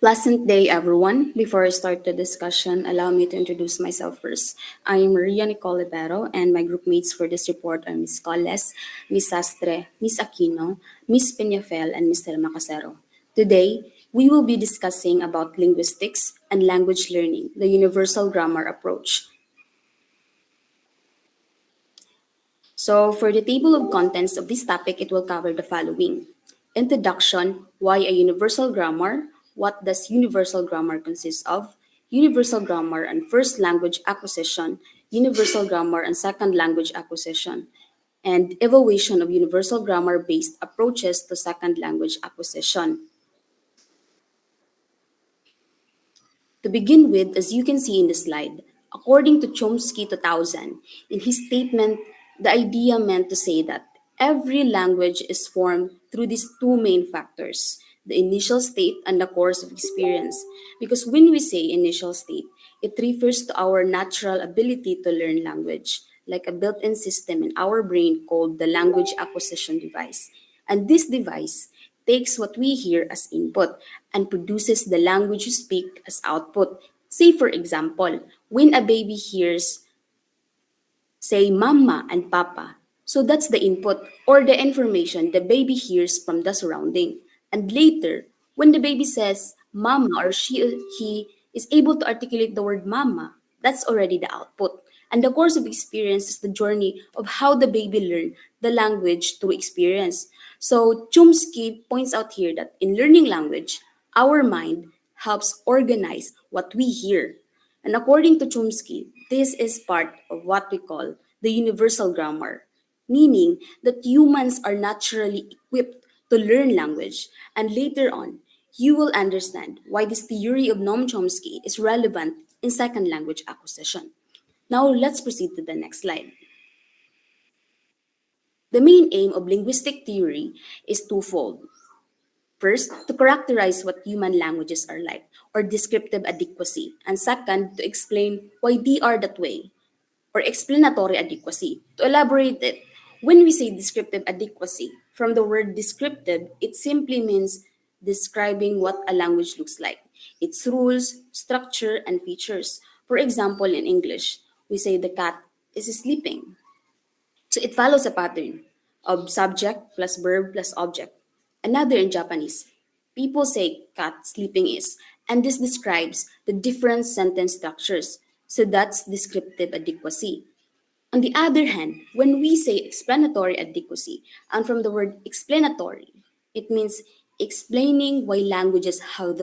Pleasant day, everyone. Before I start the discussion, allow me to introduce myself first. I am Maria Nicole Ibero, and my group mates for this report are Ms. Colles, Ms. Sastre, Ms. Aquino, Ms. Peñafel, and Mr. Macasero. Today, we will be discussing about linguistics and language learning, the universal grammar approach. So, for the table of contents of this topic, it will cover the following: introduction, why a universal grammar, what does universal grammar consist of, universal grammar and first language acquisition, universal grammar and second language acquisition, and evaluation of universal grammar based approaches to second language acquisition. To begin with, as you can see in the slide, according to Chomsky 2000, in his statement, the idea meant to say that every language is formed through these two main factors, the initial state and the course of experience. Because when we say initial state, it refers to our natural ability to learn language, like a built in system in our brain called the language acquisition device. And this device takes what we hear as input and produces the language we speak as output. Say, for example, when a baby hears, say, mama and papa, so that's the input or the information the baby hears from the surrounding. And later, when the baby says mama or he is able to articulate the word mama, that's already the output. And the course of experience is the journey of how the baby learned the language through experience. So Chomsky points out here that in learning language, our mind helps organize what we hear. And according to Chomsky, this is part of what we call the universal grammar, meaning that humans are naturally equipped to learn language. And later on, you will understand why this theory of Noam Chomsky is relevant in second language acquisition. Now, let's proceed to the next slide. The main aim of linguistic theory is twofold. First, to characterize what human languages are like, or descriptive adequacy. And second, to explain why they are that way, or explanatory adequacy. To elaborate it, when we say descriptive adequacy, from the word descriptive, it simply means describing what a language looks like, its rules, structure, and features. For example, in English, we say the cat is sleeping. So it follows a pattern of subject plus verb plus object. Another in Japanese, people say cat sleeping is, and this describes the different sentence structures. So that's descriptive adequacy. On the other hand, when we say explanatory adequacy, and from the word explanatory, it means explaining why languages have